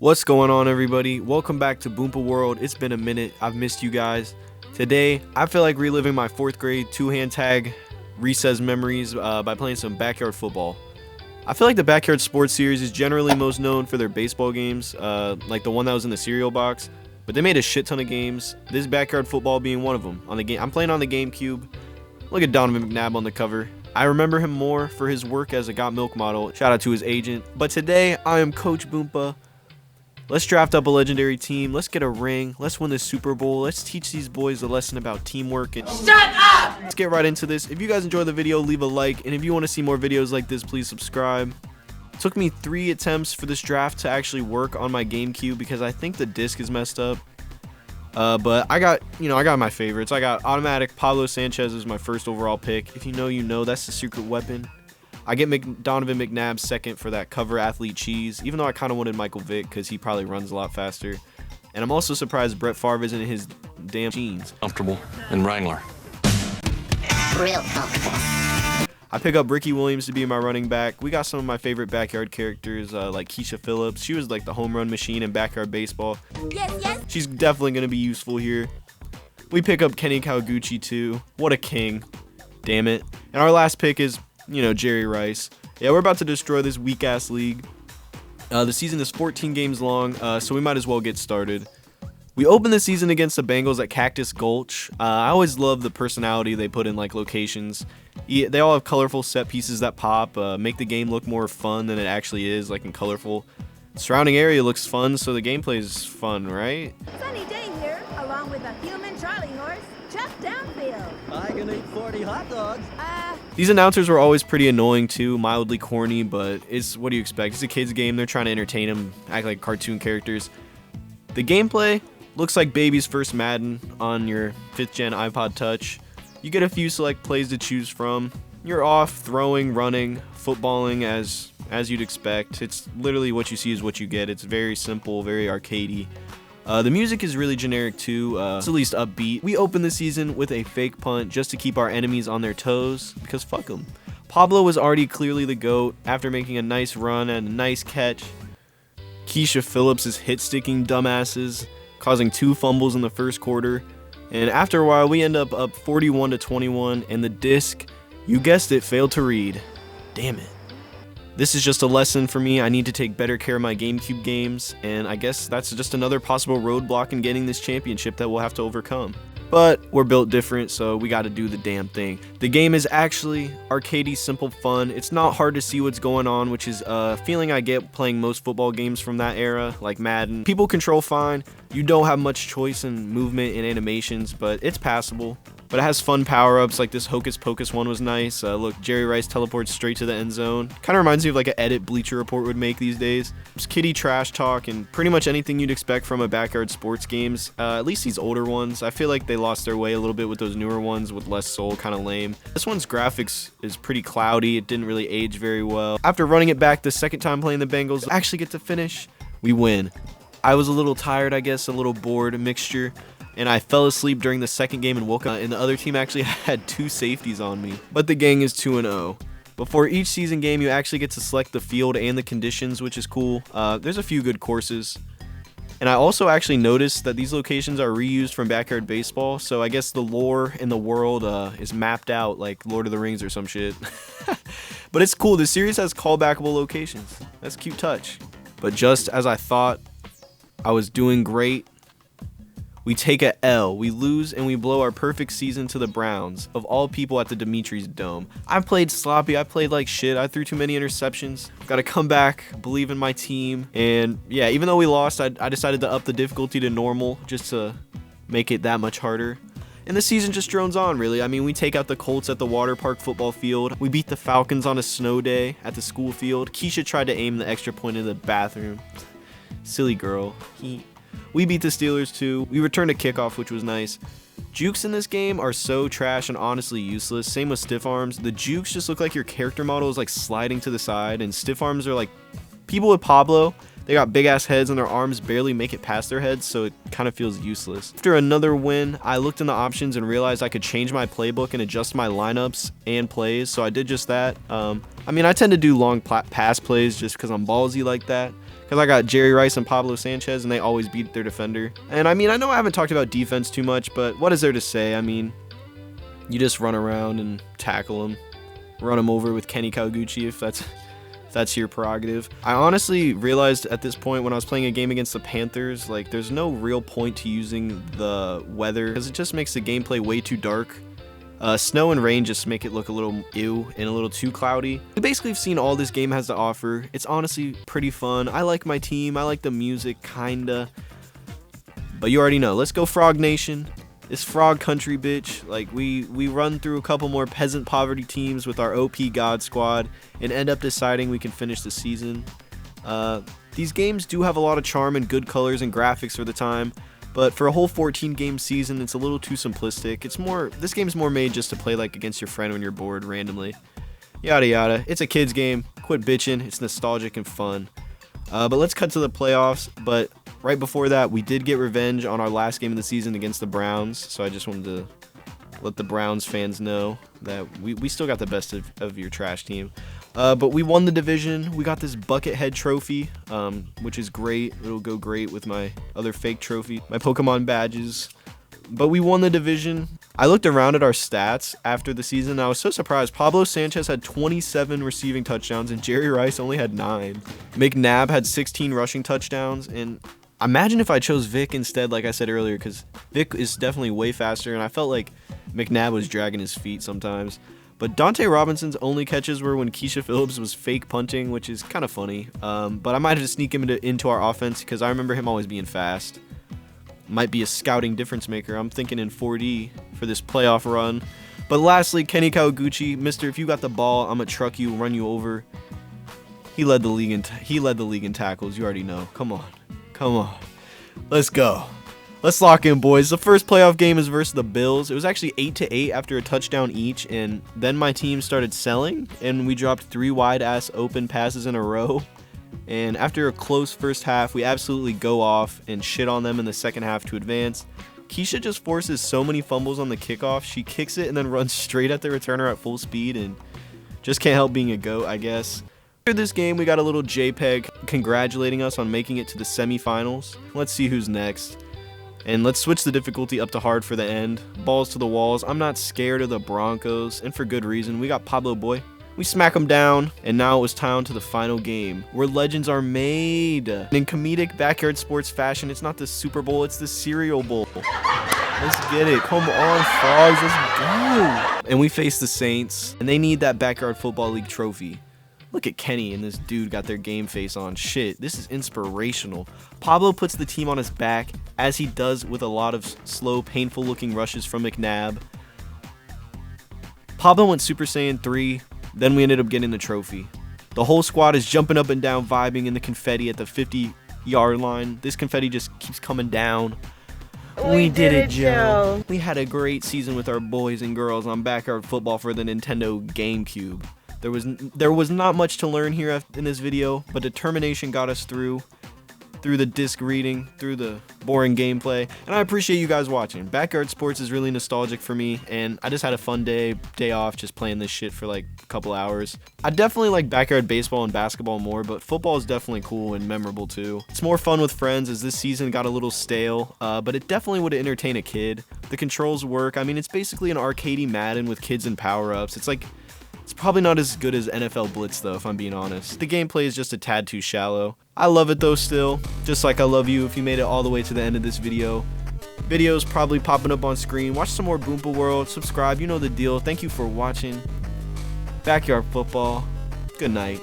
What's going on, everybody? Welcome back to Boompa World. It's been a minute. I've missed you guys. Today, I feel like reliving my 4th grade two-hand tag recess memories by playing some backyard football. I feel like the Backyard Sports series is generally most known for their baseball games, like the one that was in the cereal box, but they made a shit ton of games, this backyard football being one of them. I'm playing on the GameCube. Look at Donovan McNabb on the cover. I remember him more for his work as a Got Milk model. Shout out to his agent. But today, I am Coach Boompa. Let's draft up a legendary team. Let's get a ring. Let's win the Super Bowl. Let's teach these boys a lesson about teamwork. And shut up! Let's get right into this. If you guys enjoyed the video, leave a like. And if you want to see more videos like this, please subscribe. It took me 3 attempts for this draft to actually work on my GameCube because I think the disc is messed up. But I got my favorites. I got automatic Pablo Sanchez as my first overall pick. If you know, you know. That's the secret weapon. I get Donovan McNabb second for that cover athlete cheese, even though I kind of wanted Michael Vick because he probably runs a lot faster. And I'm also surprised Brett Favre isn't in his damn jeans. Comfortable in Wrangler. Real comfortable. I pick up Ricky Williams to be my running back. We got some of my favorite backyard characters like Keisha Phillips. She was like the home run machine in backyard baseball. Yes. She's definitely going to be useful here. We pick up Kenny Kawaguchi too. What a king. Damn it. And our last pick is, Jerry Rice. Yeah, we're about to destroy this weak-ass league. The season is 14 games long, so we might as well get started. We open the season against the Bengals at Cactus Gulch. I always love the personality they put in locations. They all have colorful set pieces that pop, make the game look more fun than it actually is, and colorful. The surrounding area looks fun, so the gameplay is fun, right? Sunny day here, along with a human Charlie horse, just downfield. I can eat 40 hot dogs. These announcers were always pretty annoying too, mildly corny, but what do you expect? It's a kid's game. They're trying to entertain them, act like cartoon characters. The gameplay looks like baby's first Madden on your 5th gen iPod Touch. You get a few select plays to choose from. You're off throwing, running, footballing as you'd expect. It's literally what you see is what you get. It's very simple, very arcadey. The music is really generic too, it's at least upbeat. We open the season with a fake punt just to keep our enemies on their toes, because fuck them. Pablo was already clearly the GOAT after making a nice run and a nice catch. Keisha Phillips is hit-sticking dumbasses, causing 2 fumbles in the first quarter. And after a while, we end up 41-21, and the disc, you guessed it, failed to read. Damn it. This is just a lesson for me. I need to take better care of my GameCube games, and I guess that's just another possible roadblock in getting this championship that we'll have to overcome. But we're built different, so we got to do the damn thing. The game is actually arcadey, simple fun. It's not hard to see what's going on, which is a feeling I get playing most football games from that era, like Madden. People control fine. You don't have much choice in movement and animations, but it's passable. But it has fun power-ups, like this Hocus Pocus one was nice. Look, Jerry Rice teleports straight to the end zone. Kind of reminds me of an edit Bleacher Report would make these days. It's kiddie trash talk and pretty much anything you'd expect from a backyard sports games. At least these older ones. I feel like they lost their way a little bit with those newer ones with less soul, kind of lame. This one's graphics is pretty cloudy. It didn't really age very well. After running it back the second time playing the Bengals, I actually get to finish. We win. I was a little tired, I guess, a little bored, a mixture. And I fell asleep during the second game and woke up, and the other team actually had 2 safeties on me. But the gang is 2-0. Before each season game, you actually get to select the field and the conditions, which is cool. There's a few good courses. And I also actually noticed that these locations are reused from backyard baseball, so I guess the lore in the world is mapped out like Lord of the Rings or some shit. But it's cool. The series has callbackable locations. That's a cute touch. But just as I thought I was doing great, we take a L, we lose, and we blow our perfect season to the Browns, of all people at the Dimitri's Dome. I played sloppy, I played like shit, I threw too many interceptions. Gotta come back, believe in my team, and yeah, even though we lost, I decided to up the difficulty to normal, just to make it that much harder. And the season just drones on, really. I mean, we take out the Colts at the water park football field. We beat the Falcons on a snow day at the school field. Keisha tried to aim the extra point in the bathroom. Silly girl. We beat the Steelers too. We returned a kickoff, which was nice. Jukes in this game are so trash and honestly useless. Same with stiff arms. The jukes just look like your character model is sliding to the side, and stiff arms are like people with Pablo. They got big ass heads and their arms barely make it past their heads, so it kind of feels useless. After another win, I looked in the options and realized I could change my playbook and adjust my lineups and plays, so I did just that. I mean, I tend to do long pass plays just because I'm ballsy like that. because I got Jerry Rice and Pablo Sanchez, and they always beat their defender. And I mean, I know I haven't talked about defense too much, but what is there to say? I mean, you just run around and tackle them, run them over with Kenny Kawaguchi if that's your prerogative. I honestly realized at this point when I was playing a game against the Panthers, like, there's no real point to using the weather because it just makes the gameplay way too dark. Snow and rain just make it look a little ew and a little too cloudy. We basically have seen all this game has to offer. It's honestly pretty fun. I like my team. I like the music, kinda. But you already know. Let's go Frog Nation. It's Frog Country, bitch. Like, we run through a couple more peasant poverty teams with our OP God Squad and end up deciding we can finish the season. These games do have a lot of charm and good colors and graphics for the time. But for a whole 14 game season, it's a little too simplistic. This game's more made just to play like against your friend when you're bored randomly. Yada yada. It's a kid's game. Quit bitching. It's nostalgic and fun. But let's cut to the playoffs. But right before that, we did get revenge on our last game of the season against the Browns. So I just wanted to let the Browns fans know that we still got the best of your trash team. But we won the division. We got this bucket head trophy, which is great. It'll go great with my other fake trophy, my Pokemon badges. But we won the division. I looked around at our stats after the season, and I was so surprised. Pablo Sanchez had 27 receiving touchdowns, and Jerry Rice only had 9. McNabb had 16 rushing touchdowns, and imagine if I chose Vic instead, like I said earlier, because Vic is definitely way faster, and I felt like McNabb was dragging his feet sometimes. But Dante Robinson's only catches were when Keisha Phillips was fake punting, which is kind of funny. But I might have to sneak him into our offense because I remember him always being fast. Might be a scouting difference maker. I'm thinking in 4D for this playoff run. But lastly, Kenny Kawaguchi, Mister, if you got the ball, I'm gonna truck you, run you over. He led the league in tackles. You already know. Come on, let's go. Let's lock in, boys. The first playoff game is versus the Bills. It was actually 8-8 after a touchdown each, and then my team started selling, and we dropped 3 wide-ass open passes in a row. And after a close first half, we absolutely go off and shit on them in the second half to advance. Keisha just forces so many fumbles on the kickoff. She kicks it and then runs straight at the returner at full speed, and just can't help being a GOAT, I guess. After this game, we got a little JPEG congratulating us on making it to the semifinals. Let's see who's next. And let's switch the difficulty up to hard for the end. Balls to the walls. I'm not scared of the Broncos, and for good reason. We got Pablo Boy. We smack him down, and now it was time to the final game, where legends are made. And in comedic backyard sports fashion, it's not the Super Bowl, it's the Cereal Bowl. Let's get it. Come on, Frogs. Let's go. And we face the Saints, and they need that Backyard Football League trophy. Look at Kenny and this dude got their game face on. Shit, this is inspirational. Pablo puts the team on his back, as he does with a lot of slow, painful looking rushes from McNabb. Pablo went Super Saiyan 3, then we ended up getting the trophy. The whole squad is jumping up and down, vibing in the confetti at the 50-yard line. This confetti just keeps coming down. We did it, Joe. We had a great season with our boys and girls on Backyard Football for the Nintendo GameCube. There was not much to learn here in this video, but determination got us through the disc reading, through the boring gameplay, and I appreciate you guys watching. Backyard Sports is really nostalgic for me, and I just had a fun day off just playing this shit for like a couple hours. I definitely like Backyard Baseball and basketball more, but football is definitely cool and memorable too. It's more fun with friends as this season got a little stale, but it definitely would entertain a kid. The controls work. I mean, it's basically an arcadey Madden with kids and power-ups. It's probably not as good as NFL Blitz though, if I'm being honest. The gameplay is just a tad too shallow. I love it though still, just like I love you if you made it all the way to the end of this video. Videos probably popping up on screen. Watch some more Boompa World, subscribe, you know the deal. Thank you for watching. Backyard Football. Good night.